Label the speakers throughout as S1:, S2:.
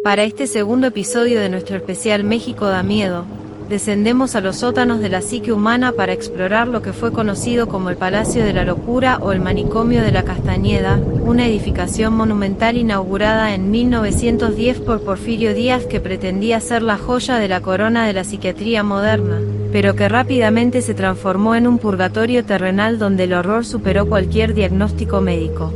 S1: Para este segundo episodio de nuestro especial México da miedo, descendemos a los sótanos de la psique humana para explorar lo que fue conocido como el Palacio de la Locura o el Manicomio de la Castañeda, una edificación monumental inaugurada en 1910 por Porfirio Díaz que pretendía ser la joya de la corona de la psiquiatría moderna, pero que rápidamente se transformó en un purgatorio terrenal donde el horror superó cualquier diagnóstico médico.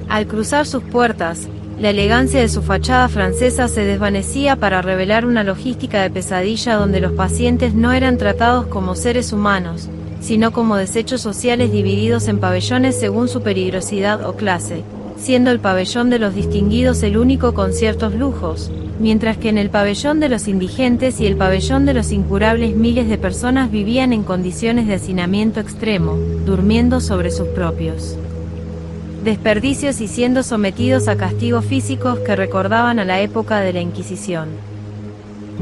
S1: Al cruzar sus puertas, la elegancia de su fachada francesa se desvanecía para revelar una logística de pesadilla donde los pacientes no eran tratados como seres humanos, sino como desechos sociales divididos en pabellones según su peligrosidad o clase, siendo el pabellón de los distinguidos el único con ciertos lujos, mientras que en el pabellón de los indigentes y el pabellón de los incurables miles de personas vivían en condiciones de hacinamiento extremo, durmiendo sobre sus propios desperdicios y siendo sometidos a castigos físicos que recordaban a la época de la Inquisición.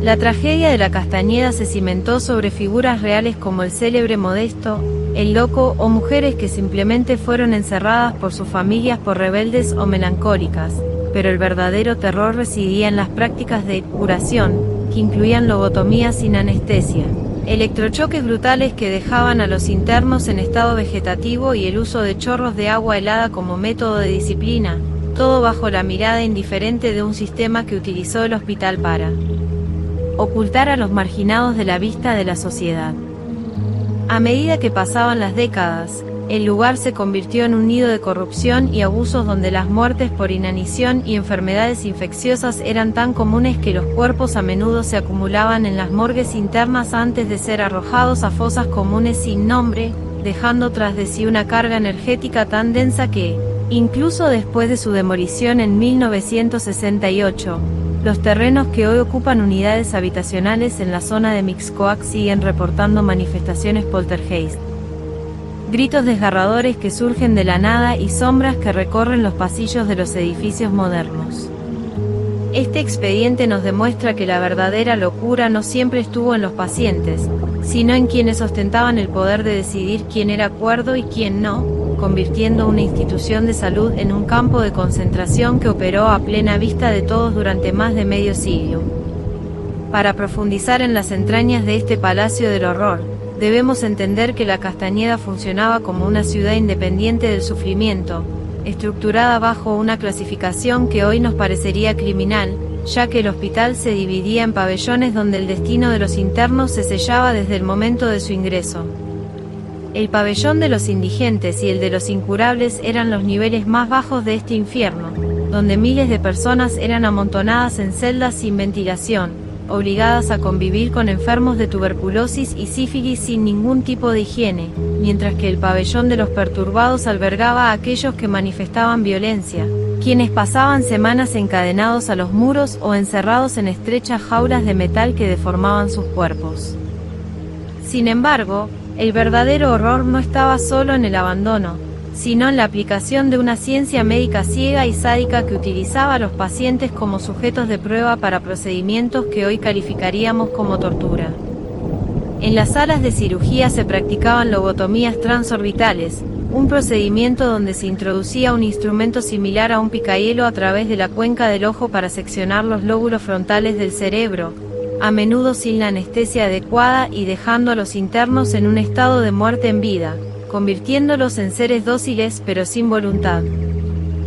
S1: La tragedia de la Castañeda se cimentó sobre figuras reales como el célebre Modesto, el Loco o mujeres que simplemente fueron encerradas por sus familias por rebeldes o melancólicas, pero el verdadero terror residía en las prácticas de curación, que incluían lobotomía sin anestesia, electrochoques brutales que dejaban a los internos en estado vegetativo y el uso de chorros de agua helada como método de disciplina, todo bajo la mirada indiferente de un sistema que utilizó el hospital para ocultar a los marginados de la vista de la sociedad. A medida que pasaban las décadas, el lugar se convirtió en un nido de corrupción y abusos donde las muertes por inanición y enfermedades infecciosas eran tan comunes que los cuerpos a menudo se acumulaban en las morgues internas antes de ser arrojados a fosas comunes sin nombre, dejando tras de sí una carga energética tan densa que, incluso después de su demolición en 1968, los terrenos que hoy ocupan unidades habitacionales en la zona de Mixcoac siguen reportando manifestaciones poltergeist. Gritos desgarradores que surgen de la nada y sombras que recorren los pasillos de los edificios modernos. Este expediente nos demuestra que la verdadera locura no siempre estuvo en los pacientes, sino en quienes ostentaban el poder de decidir quién era cuerdo y quién no, convirtiendo una institución de salud en un campo de concentración que operó a plena vista de todos durante más de medio siglo. Para profundizar en las entrañas de este palacio del horror, debemos entender que la Castañeda funcionaba como una ciudad independiente del sufrimiento, estructurada bajo una clasificación que hoy nos parecería criminal, ya que el hospital se dividía en pabellones donde el destino de los internos se sellaba desde el momento de su ingreso. El pabellón de los indigentes y el de los incurables eran los niveles más bajos de este infierno, donde miles de personas eran amontonadas en celdas sin ventilación, obligadas a convivir con enfermos de tuberculosis y sífilis sin ningún tipo de higiene, mientras que el pabellón de los perturbados albergaba a aquellos que manifestaban violencia, quienes pasaban semanas encadenados a los muros o encerrados en estrechas jaulas de metal que deformaban sus cuerpos. Sin embargo, el verdadero horror no estaba solo en el abandono, sino en la aplicación de una ciencia médica ciega y sádica que utilizaba a los pacientes como sujetos de prueba para procedimientos que hoy calificaríamos como tortura. En las salas de cirugía se practicaban lobotomías transorbitales, un procedimiento donde se introducía un instrumento similar a un picahielo a través de la cuenca del ojo para seccionar los lóbulos frontales del cerebro, a menudo sin la anestesia adecuada y dejando a los internos en un estado de muerte en vida, convirtiéndolos en seres dóciles pero sin voluntad.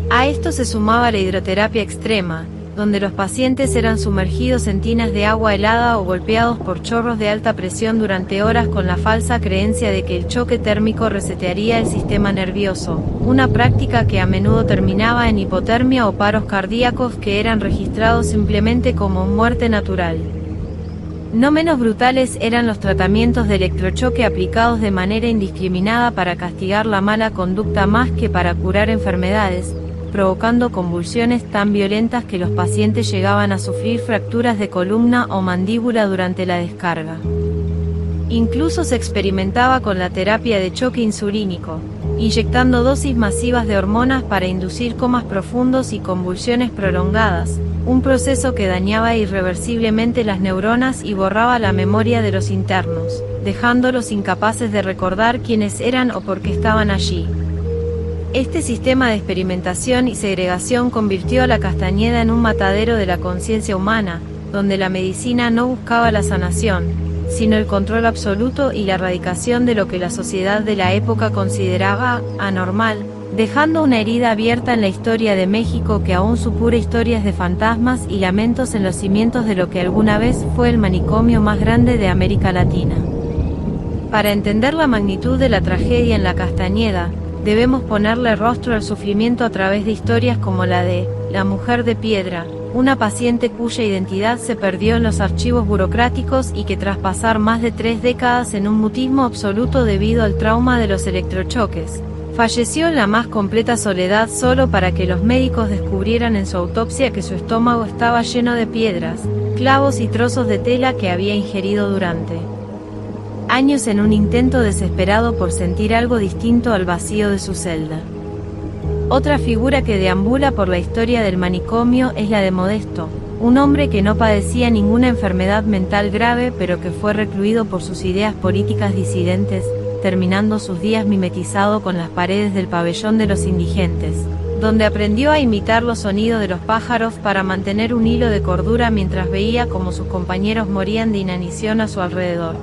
S1: A esto se sumaba la hidroterapia extrema, donde los pacientes eran sumergidos en tinas de agua helada o golpeados por chorros de alta presión durante horas con la falsa creencia de que el choque térmico resetearía el sistema nervioso, una práctica que a menudo terminaba en hipotermia o paros cardíacos que eran registrados simplemente como muerte natural. No menos brutales eran los tratamientos de electrochoque aplicados de manera indiscriminada para castigar la mala conducta más que para curar enfermedades, provocando convulsiones tan violentas que los pacientes llegaban a sufrir fracturas de columna o mandíbula durante la descarga. Incluso se experimentaba con la terapia de choque insulínico, inyectando dosis masivas de hormonas para inducir comas profundos y convulsiones prolongadas, un proceso que dañaba irreversiblemente las neuronas y borraba la memoria de los internos, dejándolos incapaces de recordar quiénes eran o por qué estaban allí. Este sistema de experimentación y segregación convirtió a la Castañeda en un matadero de la conciencia humana, donde la medicina no buscaba la sanación, sino el control absoluto y la erradicación de lo que la sociedad de la época consideraba anormal, dejando una herida abierta en la historia de México que aún supura historias de fantasmas y lamentos en los cimientos de lo que alguna vez fue el manicomio más grande de América Latina. Para entender la magnitud de la tragedia en la Castañeda, debemos ponerle rostro al sufrimiento a través de historias como la de La Mujer de Piedra, una paciente cuya identidad se perdió en los archivos burocráticos y que tras pasar más de 3 décadas en un mutismo absoluto debido al trauma de los electrochoques, falleció en la más completa soledad solo para que los médicos descubrieran en su autopsia que su estómago estaba lleno de piedras, clavos y trozos de tela que había ingerido durante años en un intento desesperado por sentir algo distinto al vacío de su celda. Otra figura que deambula por la historia del manicomio es la de Modesto, un hombre que no padecía ninguna enfermedad mental grave pero que fue recluido por sus ideas políticas disidentes, terminando sus días mimetizado con las paredes del pabellón de los indigentes, donde aprendió a imitar los sonidos de los pájaros para mantener un hilo de cordura mientras veía cómo sus compañeros morían de inanición a su alrededor.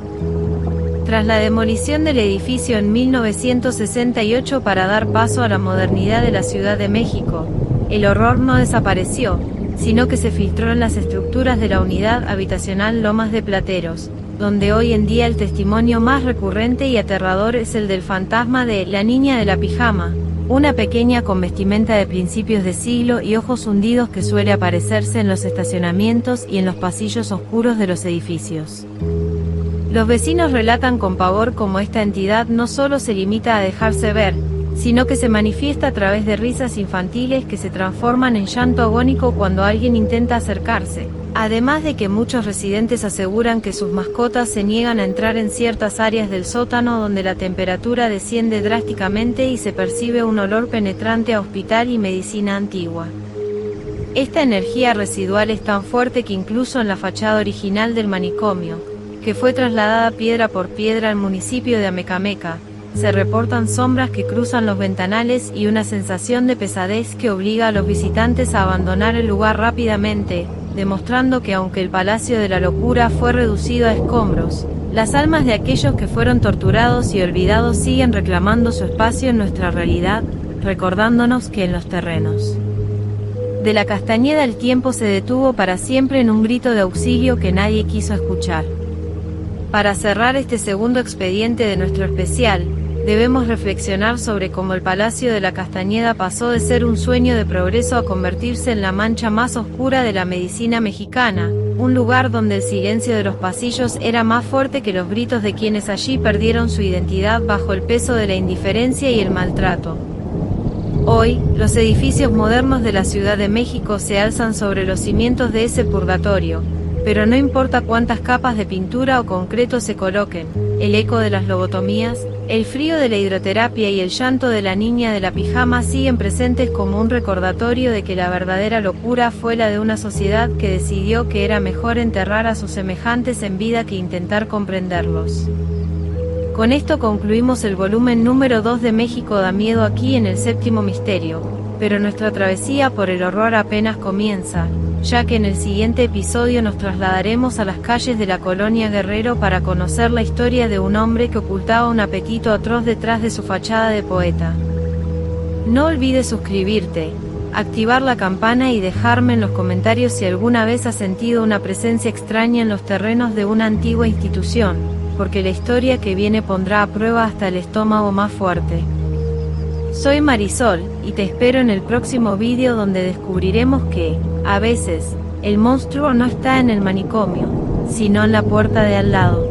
S1: Tras la demolición del edificio en 1968 para dar paso a la modernidad de la Ciudad de México, el horror no desapareció, sino que se filtró en las estructuras de la unidad habitacional Lomas de Plateros, donde hoy en día el testimonio más recurrente y aterrador es el del fantasma de la niña de la pijama, una pequeña con vestimenta de principios de siglo y ojos hundidos que suele aparecerse en los estacionamientos y en los pasillos oscuros de los edificios. Los vecinos relatan con pavor cómo esta entidad no solo se limita a dejarse ver, sino que se manifiesta a través de risas infantiles que se transforman en llanto agónico cuando alguien intenta acercarse, además de que muchos residentes aseguran que sus mascotas se niegan a entrar en ciertas áreas del sótano donde la temperatura desciende drásticamente y se percibe un olor penetrante a hospital y medicina antigua. Esta energía residual es tan fuerte que incluso en la fachada original del manicomio, que fue trasladada piedra por piedra al municipio de Amecameca, se reportan sombras que cruzan los ventanales y una sensación de pesadez que obliga a los visitantes a abandonar el lugar rápidamente, demostrando que aunque el Palacio de la Locura fue reducido a escombros, las almas de aquellos que fueron torturados y olvidados siguen reclamando su espacio en nuestra realidad, recordándonos que en los terrenos de la Castañeda el tiempo se detuvo para siempre en un grito de auxilio que nadie quiso escuchar. Para cerrar este segundo expediente de nuestro especial, debemos reflexionar sobre cómo el Palacio de la Castañeda pasó de ser un sueño de progreso a convertirse en la mancha más oscura de la medicina mexicana, un lugar donde el silencio de los pasillos era más fuerte que los gritos de quienes allí perdieron su identidad bajo el peso de la indiferencia y el maltrato. Hoy, los edificios modernos de la Ciudad de México se alzan sobre los cimientos de ese purgatorio, pero no importa cuántas capas de pintura o concreto se coloquen, el eco de las lobotomías, el frío de la hidroterapia y el llanto de la niña de la pijama siguen presentes como un recordatorio de que la verdadera locura fue la de una sociedad que decidió que era mejor enterrar a sus semejantes en vida que intentar comprenderlos. Con esto concluimos el volumen número 2 de México da miedo aquí en el Séptimo Misterio, pero nuestra travesía por el horror apenas comienza, ya que en el siguiente episodio nos trasladaremos a las calles de la colonia Guerrero para conocer la historia de un hombre que ocultaba un apetito atroz detrás de su fachada de poeta. No olvides suscribirte, activar la campana y dejarme en los comentarios si alguna vez has sentido una presencia extraña en los terrenos de una antigua institución, porque la historia que viene pondrá a prueba hasta el estómago más fuerte. Soy Marisol, y te espero en el próximo vídeo donde descubriremos que, a veces, el monstruo no está en el manicomio, sino en la puerta de al lado.